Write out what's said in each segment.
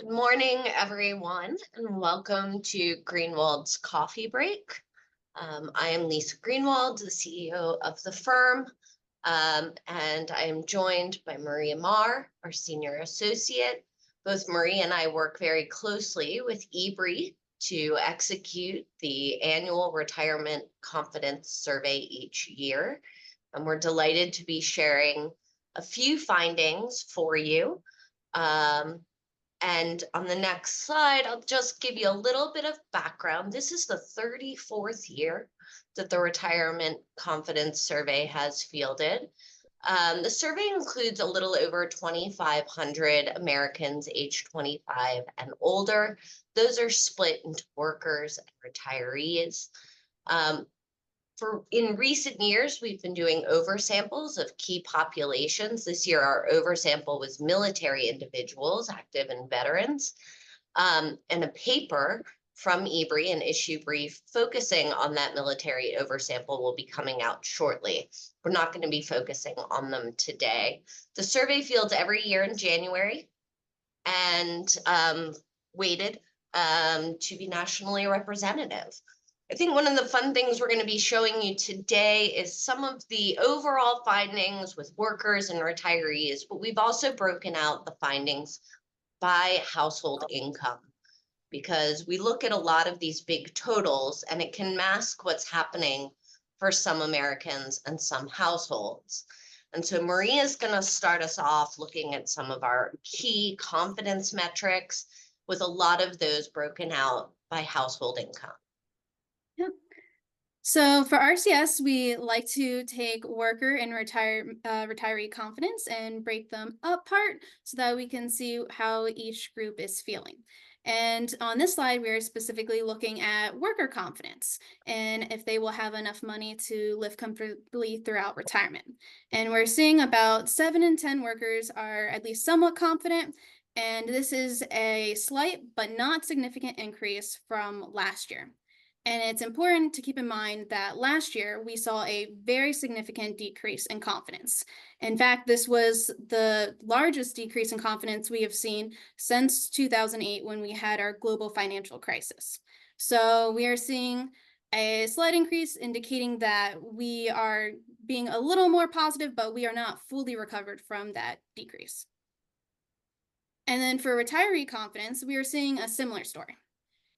Good morning, everyone, and welcome to Greenwald's Coffee Break. I am Lisa Greenwald, the CEO of the firm, and I am joined by Maria Marr, our senior associate. Both Marie and I work very closely with eBree to execute the annual retirement confidence survey each year. And we're delighted to be sharing a few findings for you. And on the next slide, I'll just give you a little bit of background. This is the 34th year that the Retirement Confidence Survey has fielded. The survey includes a little over 2,500 Americans aged 25 and older. Those are split into workers and retirees. In recent years, we've been doing oversamples of key populations. This year, our oversample was military individuals, active and veterans, and a paper from eBree, an issue brief focusing on that military oversample, will be coming out shortly. We're not going to be focusing on them today. The survey fields every year in January and weighted to be nationally representative. I think one of the fun things we're going to be showing you today is some of the overall findings with workers and retirees, but we've also broken out the findings by household income because we look at a lot of these big totals and it can mask what's happening for some Americans and some households. And so Maria is going to start us off looking at some of our key confidence metrics with a lot of those broken out by household income. So for RCS, we like to take worker and retiree confidence and break them apart so that we can see how each group is feeling. And on this slide, we're specifically looking at worker confidence and if they will have enough money to live comfortably throughout retirement. And we're seeing about 7 in 10 workers are at least somewhat confident. And this is a slight but not significant increase from last year. And it's important to keep in mind that last year we saw a very significant decrease in confidence. In fact, this was the largest decrease in confidence we have seen since 2008 when we had our global financial crisis. So we are seeing a slight increase indicating that we are being a little more positive, but we are not fully recovered from that decrease. And then for retiree confidence, we are seeing a similar story.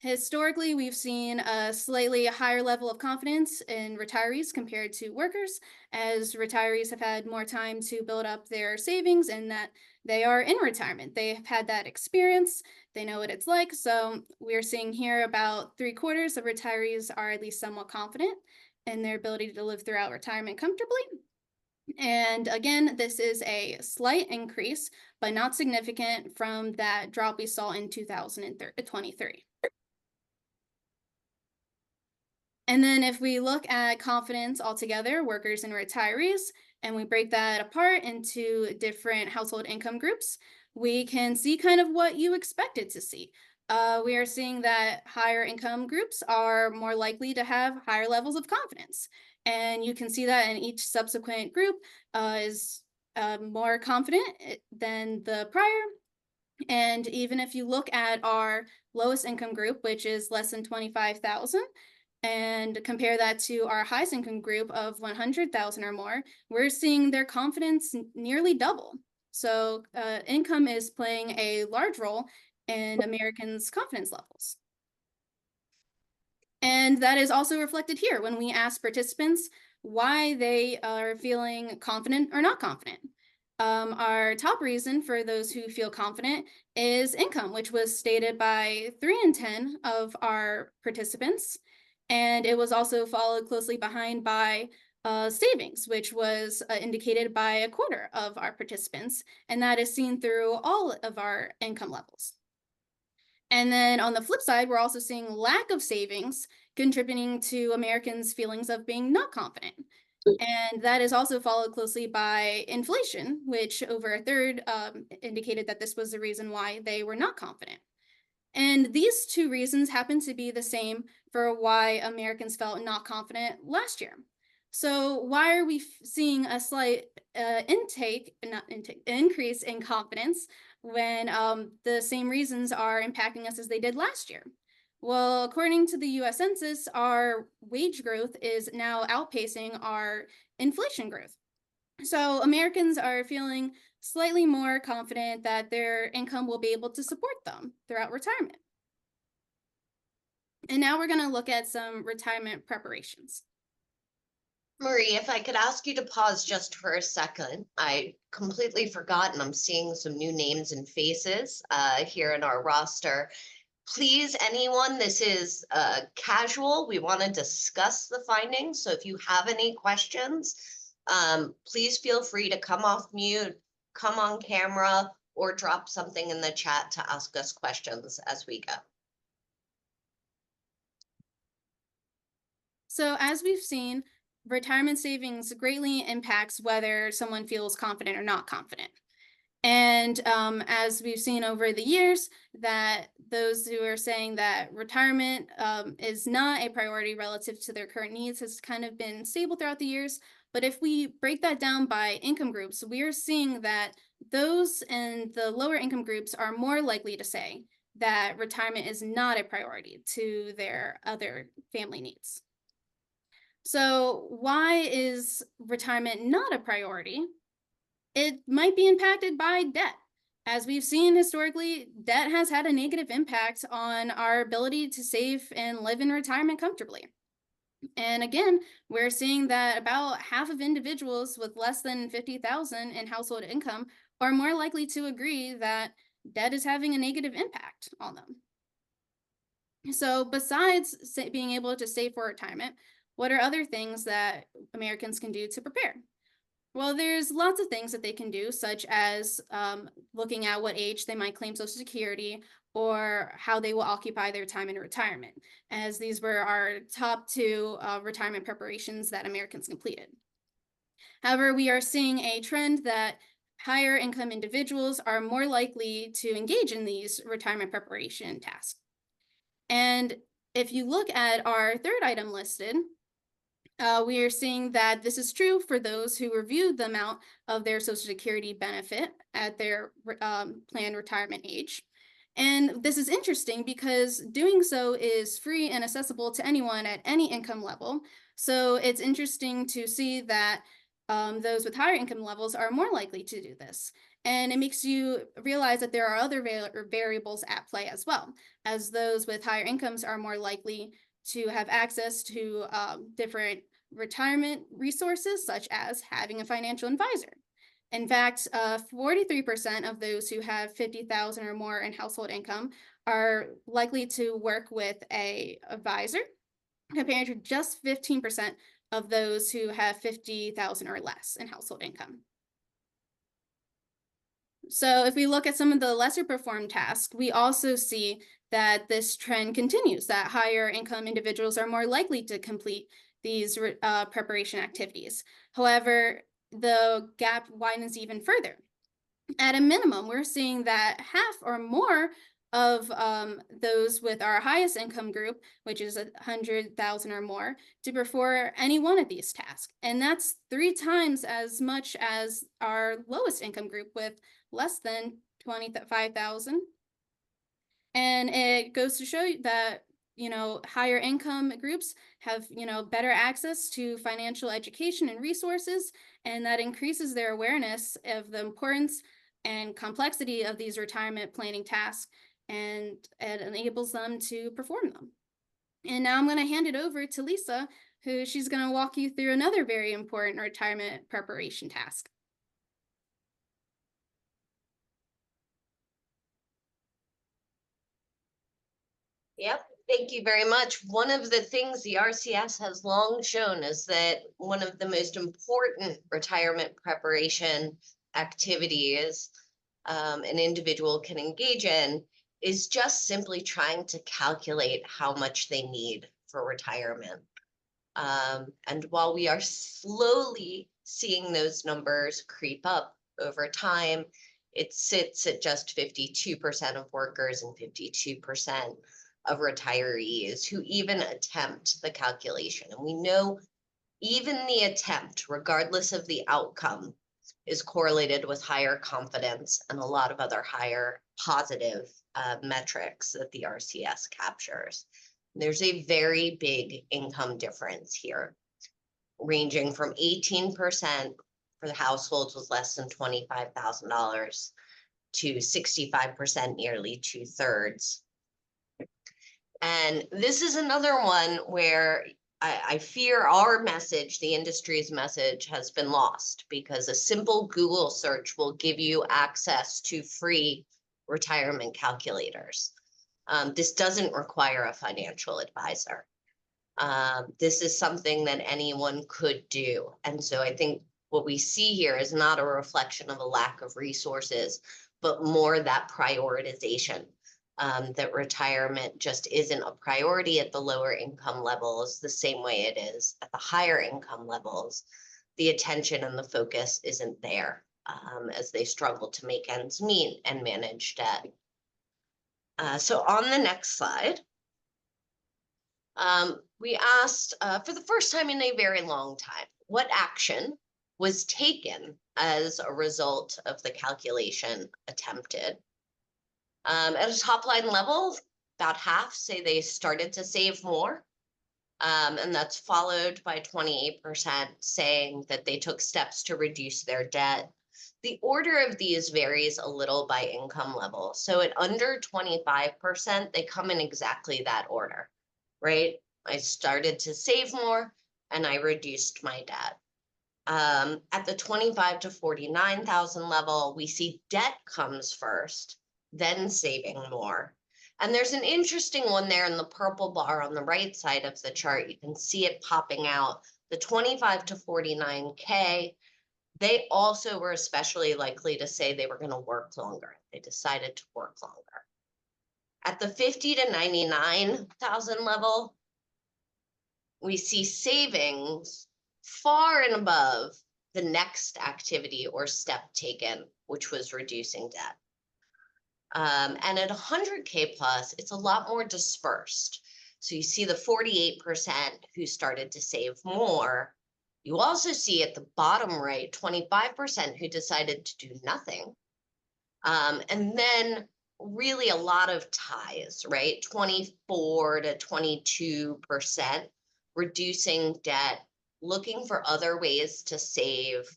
Historically, we've seen a slightly higher level of confidence in retirees compared to workers, as retirees have had more time to build up their savings and that they are in retirement. They've had that experience, they know what it's like. So we're seeing here about 3/4 of retirees are at least somewhat confident in their ability to live throughout retirement comfortably. And again, this is a slight increase, but not significant from that drop we saw in 2023. And then if we look at confidence altogether, workers and retirees, and we break that apart into different household income groups, we can see kind of what you expected to see. We are seeing that higher income groups are more likely to have higher levels of confidence. And you can see that in each subsequent group is more confident than the prior. And even if you look at our lowest income group, which is less than 25,000, and compare that to our highest income group of 100,000 or more, we're seeing their confidence nearly double. So income is playing a large role in Americans' confidence levels. And that is also reflected here when we ask participants why they are feeling confident or not confident. Our top reason for those who feel confident is income, which was stated by 3 in 10 of our participants. And it was also followed closely behind by savings, which was indicated by 1/4 of our participants. And that is seen through all of our income levels. And then on the flip side, we're also seeing lack of savings contributing to Americans' feelings of being not confident. And that is also followed closely by inflation, which over 1/3 indicated that this was the reason why they were not confident. And these two reasons happen to be the same for why Americans felt not confident last year. So why are we seeing a slight increase in confidence when the same reasons are impacting us as they did last year? Well, according to the US Census, our wage growth is now outpacing our inflation growth. So Americans are feeling slightly more confident that their income will be able to support them throughout retirement. And now we're going to look at some retirement preparations. Marie, if I could ask you to pause just for a second. I completely forgot, and I'm seeing some new names and faces here in our roster. Please, anyone, this is casual. We want to discuss the findings. So if you have any questions, please feel free to come off mute, come on camera, or drop something in the chat to ask us questions as we go. So as we've seen, retirement savings greatly impacts whether someone feels confident or not confident. And as we've seen over the years, that those who are saying that retirement is not a priority relative to their current needs has kind of been stable throughout the years. But if we break that down by income groups, we are seeing that those in the lower income groups are more likely to say that retirement is not a priority to their other family needs. So why is retirement not a priority? It might be impacted by debt. As we've seen historically, debt has had a negative impact on our ability to save and live in retirement comfortably. And again, we're seeing that about half of individuals with less than 50,000 in household income are more likely to agree that debt is having a negative impact on them. So besides being able to save for retirement, what are other things that Americans can do to prepare? Well, there's lots of things that they can do, such as looking at what age they might claim Social Security or how they will occupy their time in retirement, as these were our top two retirement preparations that Americans completed. However, we are seeing a trend that higher income individuals are more likely to engage in these retirement preparation tasks. And if you look at our third item listed, we are seeing that this is true for those who reviewed the amount of their Social Security benefit at their planned retirement age. And this is interesting because doing so is free and accessible to anyone at any income level. So it's interesting to see that those with higher income levels are more likely to do this. And it makes you realize that there are other variables at play as well, as those with higher incomes are more likely to have access to different retirement resources, such as having a financial advisor. In fact, 43% of those who have 50,000 or more in household income are likely to work with an advisor, compared to just 15% of those who have 50,000 or less in household income. So if we look at some of the lesser performed tasks, we also see that this trend continues, that higher income individuals are more likely to complete these preparation activities. However, the gap widens even further. At a minimum, we're seeing that half or more of those with our highest income group, which is 100,000 or more, to perform any one of these tasks. And that's 3 times as much as our lowest income group with less than 25,000. And it goes to show you that, higher income groups have, better access to financial education and resources, and that increases their awareness of the importance and complexity of these retirement planning tasks, and it enables them to perform them. And now I'm going to hand it over to Lisa, who she's going to walk you through another very important retirement preparation task. Yep, thank you very much. One of the things the RCS has long shown is that one of the most important retirement preparation activities an individual can engage in is just simply trying to calculate how much they need for retirement. And while we are slowly seeing those numbers creep up over time, it sits at just 52% of workers and 52% of retirees who even attempt the calculation. And we know even the attempt, regardless of the outcome, is correlated with higher confidence and a lot of other higher positive metrics that the RCS captures. There's a very big income difference here, ranging from 18% for the households with less than $25,000 to 65%, nearly 2/3. And this is another one where I fear our message, the industry's message, has been lost, because a simple Google search will give you access to free retirement calculators. This doesn't require a financial advisor. This is something that anyone could do. And so I think what we see here is not a reflection of a lack of resources, but more that prioritization. That retirement just isn't a priority at the lower income levels the same way it is at the higher income levels. The attention and the focus isn't there as they struggle to make ends meet and manage debt. So on the next slide, we asked for the first time in a very long time, what action was taken as a result of the calculation attempted? At a top line level, about half say they started to save more. And that's followed by 28% saying that they took steps to reduce their debt. The order of these varies a little by income level. So at under 25%, they come in exactly that order, right? I started to save more and I reduced my debt. At the 25 to 49,000 level, we see debt comes first, then saving more. And there's an interesting one there in the purple bar on the right side of the chart. You can see it popping out. The 25 to 49K, they also were especially likely to say they were going to work longer. They decided to work longer. At the 50 to 99,000 level, we see savings far and above the next activity or step taken, which was reducing debt. And at 100K plus, it's a lot more dispersed. So you see the 48% who started to save more. You also see at the bottom right, 25% who decided to do nothing. And then really a lot of ties, right? 24 to 22% reducing debt, looking for other ways to save,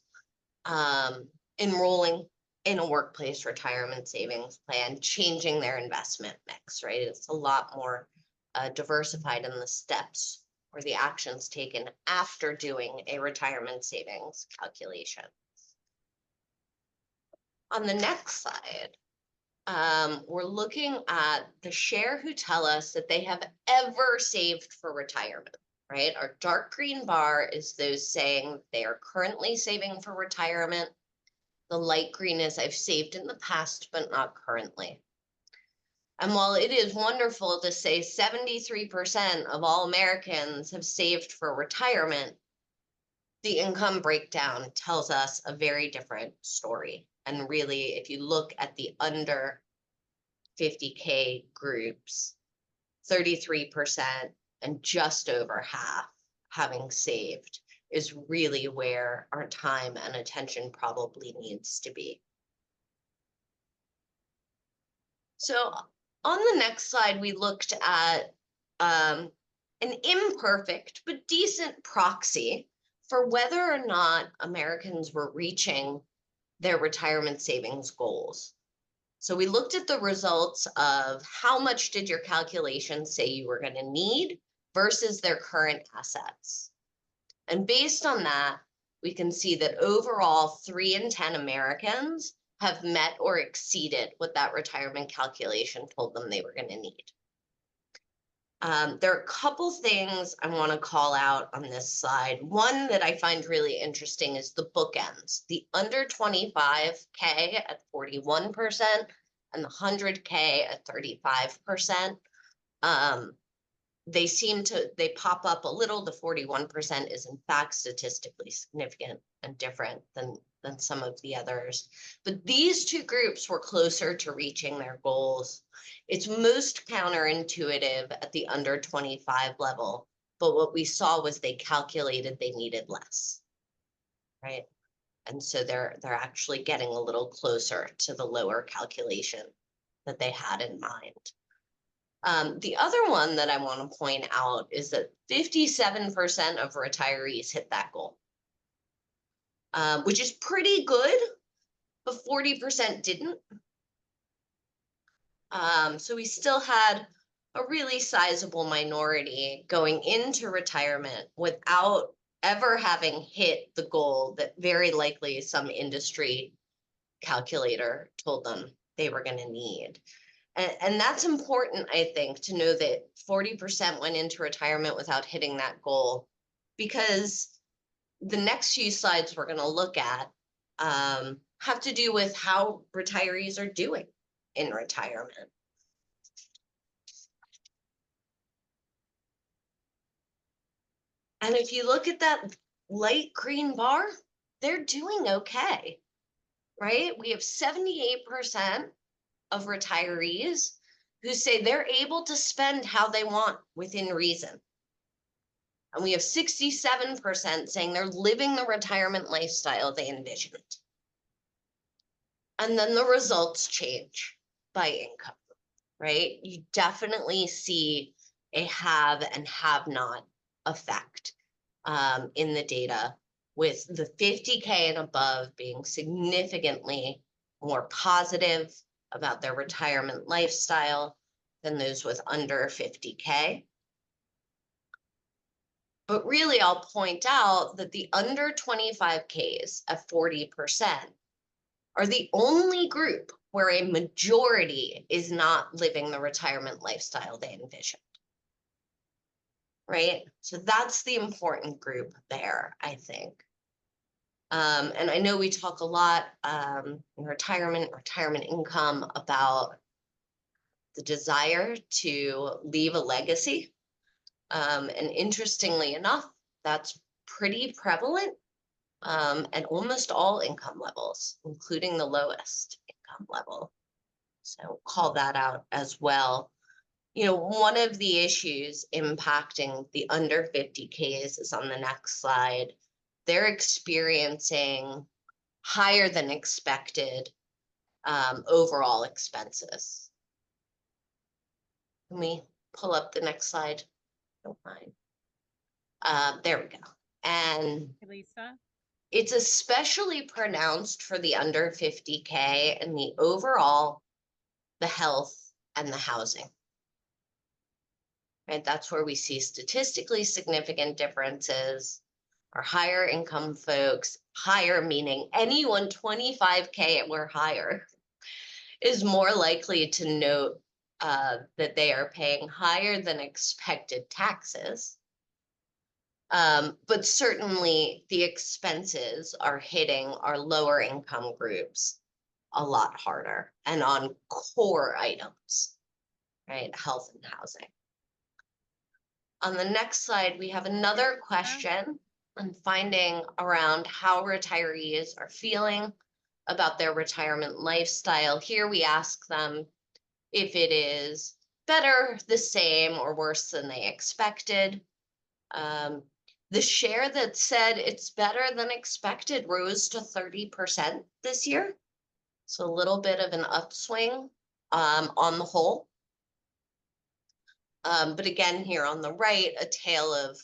enrolling in a workplace retirement savings plan, changing their investment mix, right? It's a lot more diversified in the steps or the actions taken after doing a retirement savings calculation. On the next slide, we're looking at the share who tell us that they have ever saved for retirement, right? Our dark green bar is those saying they are currently saving for retirement. The light green is I've saved in the past, but not currently. And while it is wonderful to say 73% of all Americans have saved for retirement, the income breakdown tells us a very different story. And really, if you look at the under 50K groups, 33% and just over half having saved is really where our time and attention probably needs to be. So on the next slide, we looked at an imperfect but decent proxy for whether or not Americans were reaching their retirement savings goals. So we looked at the results of how much did your calculation say you were going to need versus their current assets. And based on that, we can see that overall 3 in 10 Americans have met or exceeded what that retirement calculation told them they were going to need. There are a couple things I want to call out on this slide. One that I find really interesting is the bookends. The under 25K at 41% and the 100K at 35%. They pop up a little. The 41% is in fact statistically significant and different than some of the others. But these two groups were closer to reaching their goals. It's most counterintuitive at the under 25 level but what we saw was they calculated they needed less, right? And so they're actually getting a little closer to the lower calculation that they had in mind. The other one that I want to point out is that 57% of retirees hit that goal, which is pretty good, but 40% didn't. So we still had a really sizable minority going into retirement without ever having hit the goal that very likely some industry calculator told them they were going to need. And that's important, I think, to know that 40% went into retirement without hitting that goal, because the next few slides we're going to look at have to do with how retirees are doing in retirement. And if you look at that light green bar, they're doing okay, right? We have 78% of retirees who say they're able to spend how they want within reason. And we have 67% saying they're living the retirement lifestyle they envisioned. And then the results change by income, right? You definitely see a have and have not effect in the data, with the 50K and above being significantly more positive about their retirement lifestyle than those with under 50K. But really, I'll point out that the under 25Ks at 40% are the only group where a majority is not living the retirement lifestyle they envisioned, right? So that's the important group there, I think. And I know we talk a lot in retirement income about the desire to leave a legacy. And interestingly enough, that's pretty prevalent at almost all income levels, including the lowest income level. So call that out as well. You know, one of the issues impacting the under 50Ks is on the next slide. They're experiencing higher than expected overall expenses. Can we pull up the next slide? Don't mind. There we go. And Lisa? it's especially pronounced for the under 50K and the overall, the health and the housing. Right, that's where we see statistically significant differences. Our higher income folks, higher meaning anyone 25K or higher, is more likely to note that they are paying higher than expected taxes. But certainly the expenses are hitting our lower income groups a lot harder and on core items, right? Health and housing. On the next slide, we have another question on finding around how retirees are feeling about their retirement lifestyle. Here we ask them if it is better, the same, or worse than they expected. The share that said it's better than expected rose to 30% this year. So a little bit of an upswing on the whole. But again, here on the right, a tale of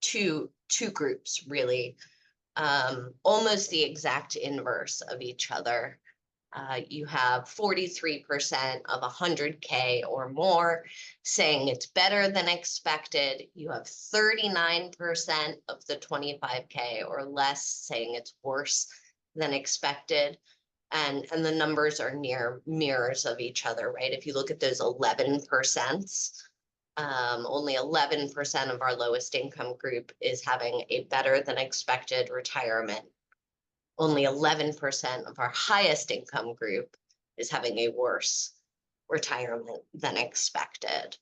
two groups, really, almost the exact inverse of each other. You have 43% of 100K or more saying it's better than expected. You have 39% of the 25K or less saying it's worse than expected. And the numbers are near mirrors of each other, right? If you look at those 11%, only 11% of our lowest income group is having a better than expected retirement. Only 11% of our highest income group is having a worse retirement than expected.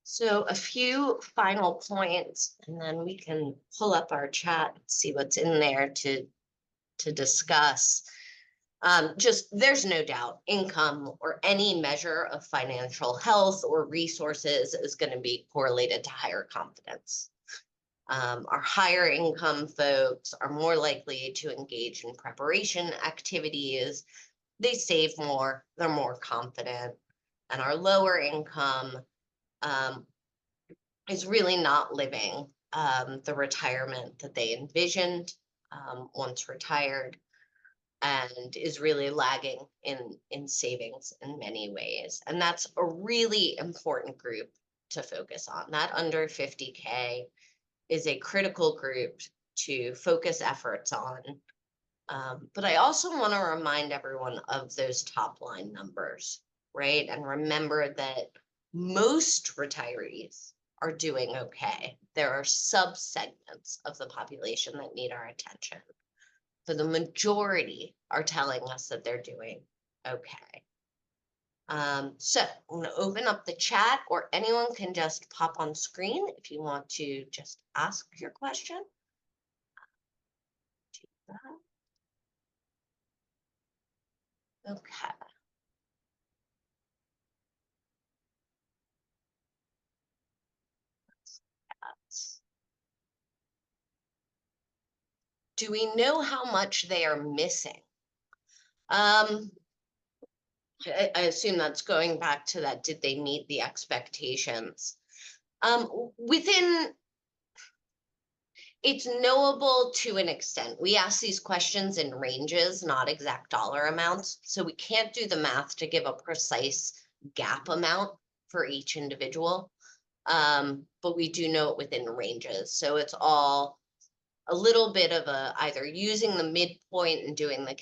So a few final points, and then we can pull up our chat and see what's in there to discuss. Just there's no doubt income or any measure of financial health or resources is going to be correlated to higher confidence. Our higher income folks are more likely to engage in preparation activities. They save more, they're more confident. And our lower income is really not living the retirement that they envisioned once retired, and is really lagging in savings in many ways. And that's a really important group to focus on. That under 50K is a critical group to focus efforts on. But I also want to remind everyone of those top line numbers, right? And remember that most retirees are doing okay. There are subsegments of the population that need our attention. So the majority are telling us that they're doing okay. So I'm going to open up the chat, or anyone can just pop on screen if you want to just ask your question. Do that. Okay. Do we know how much they are missing? I assume that's going back to that, did they meet the expectations? Within, it's knowable to an extent. We ask these questions in ranges, not exact dollar amounts. So we can't do the math to give a precise gap amount for each individual. But we do know it within ranges. So it's all a little bit of a either using the midpoint and doing the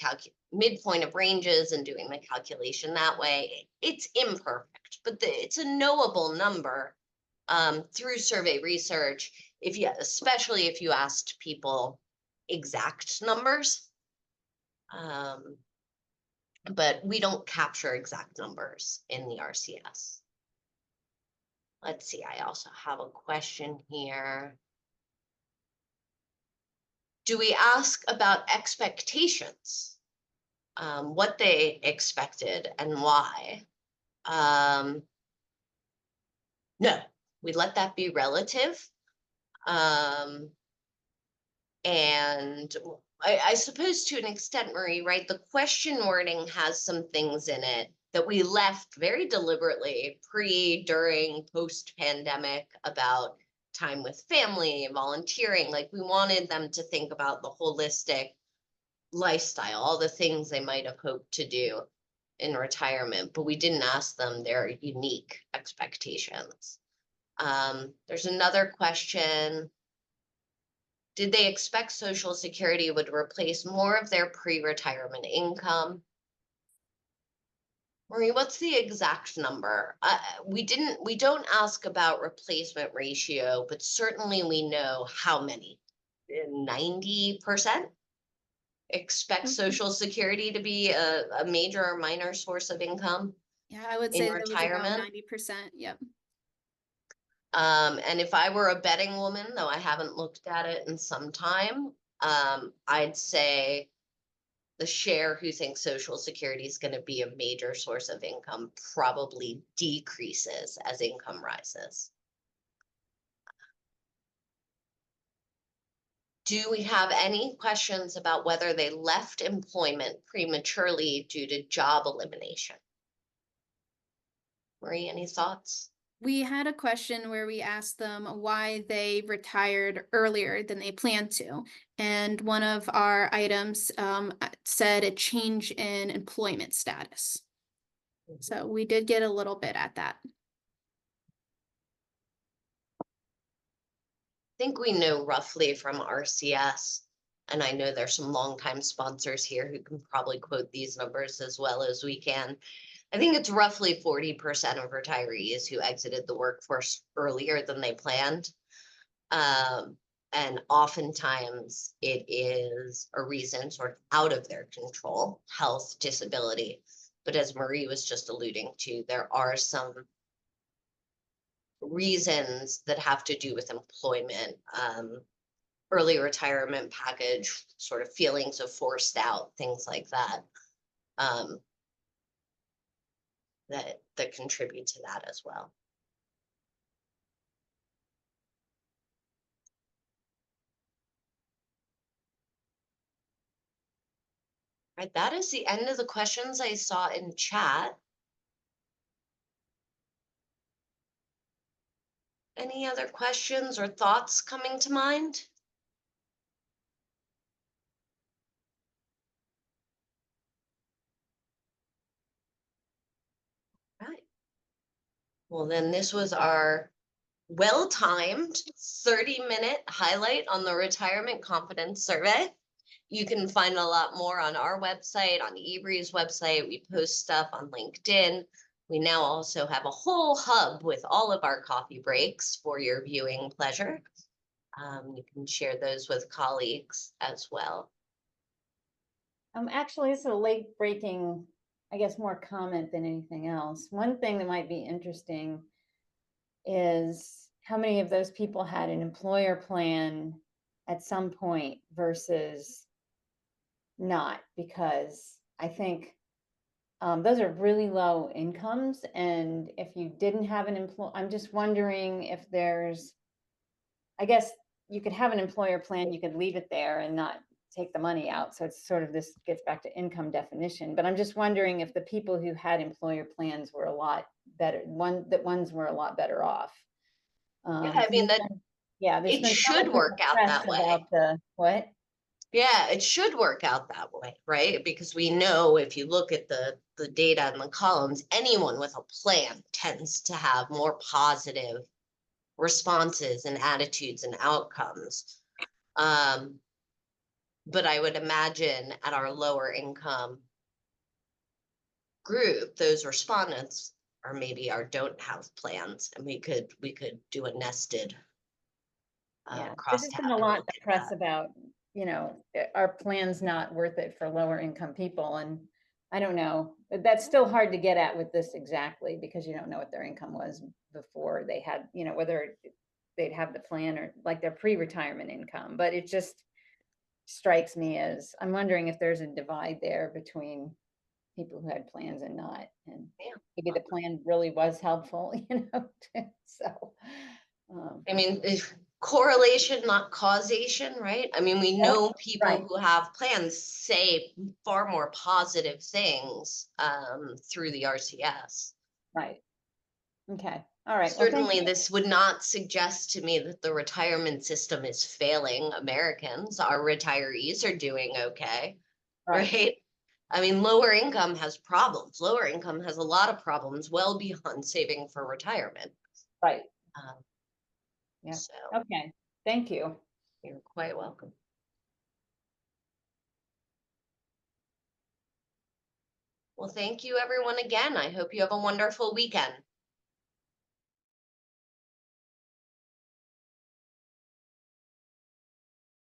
midpoint of ranges and doing the calculation that way. It's imperfect, but it's a knowable number through survey research. Especially if you asked people exact numbers, but we don't capture exact numbers in the RCS. Let's see, I also have a question here. Do we ask about expectations? What they expected and why? No, we let that be relative. And I suppose to an extent, Marie, right, the question wording has some things in it that we left very deliberately during, post-pandemic about time with family, volunteering. Like we wanted them to think about the holistic lifestyle, all the things they might have hoped to do in retirement, but we didn't ask them their unique expectations. There's another question. Did they expect Social Security would replace more of their pre-retirement income? Marie, what's the exact number? We don't ask about replacement ratio, but certainly we know how many. 90% expect Social Security to be a major or minor source of income. Yeah, I would in say that was about retirement. 90%. Yep. And if I were a betting woman, though I haven't looked at it in some time, I'd say the share who thinks Social Security is going to be a major source of income probably decreases as income rises. Do we have any questions about whether they left employment prematurely due to job elimination? Marie, any thoughts? We had a question where we asked them why they retired earlier than they planned to. And one of our items said a change in employment status. So we did get a little bit at that. I think we know roughly from RCS, and I know there's some longtime sponsors here who can probably quote these numbers as well as we can. I think it's roughly 40% of retirees who exited the workforce earlier than they planned. And oftentimes it is a reason sort of out of their control, health, disability. But as Marie was just alluding to, there are some reasons that have to do with employment, early retirement package, sort of feelings of forced out, things like that. um, that contribute to that as well. Right, that is the end of the questions I saw in chat. Any other questions or thoughts coming to mind? Right. Well, then this was our well-timed 30-minute highlight on the Retirement Confidence Survey. You can find a lot more on our website, on eBree's website. We post stuff on LinkedIn. We now also have a whole hub with all of our coffee breaks for your viewing pleasure. You can share those with colleagues as well. Actually, it's a late breaking, I guess, more comment than anything else. One thing that might be interesting is how many of those people had an employer plan at some point versus not, because I think those are really low incomes. And if you didn't have an I'm just wondering if there's, I guess you could have an employer plan, you could leave it there and not take the money out. So it's sort of, this gets back to income definition, but I'm just wondering if the people who had employer plans were a lot better, ones were a lot better off. Yeah, I mean, that there's it been so should much work out press that way. about the what? Yeah, it should work out that way, right? Because we know if you look at the data in the columns, anyone with a plan tends to have more positive responses and attitudes and outcomes. But I would imagine at our lower income group, those respondents or maybe don't have plans, and we could do a nested Yeah, there's just crosstab been a and lot look of at press that. about, are plans not worth it for lower income people? And I don't know, that's still hard to get at with this exactly, because you don't know what their income was before they had, whether they'd have the plan or like their pre-retirement income. But it just strikes me as, I'm wondering if there's a divide there between people who had plans and not, and Yeah. maybe the plan really was helpful, so. I mean, correlation, not causation, right? I mean, we know people right. who have plans say far more positive things through the RCS. Right. Okay. All right. Well, thank Certainly, you. this would not suggest to me that the retirement system is failing Americans. Our retirees are doing okay, Right. right? I mean, lower income has problems. Lower income has a lot of problems well beyond saving for retirement. Right. Um, Yeah. so Okay. Thank you. you're quite welcome. Well, thank you everyone again. I hope you have a wonderful weekend.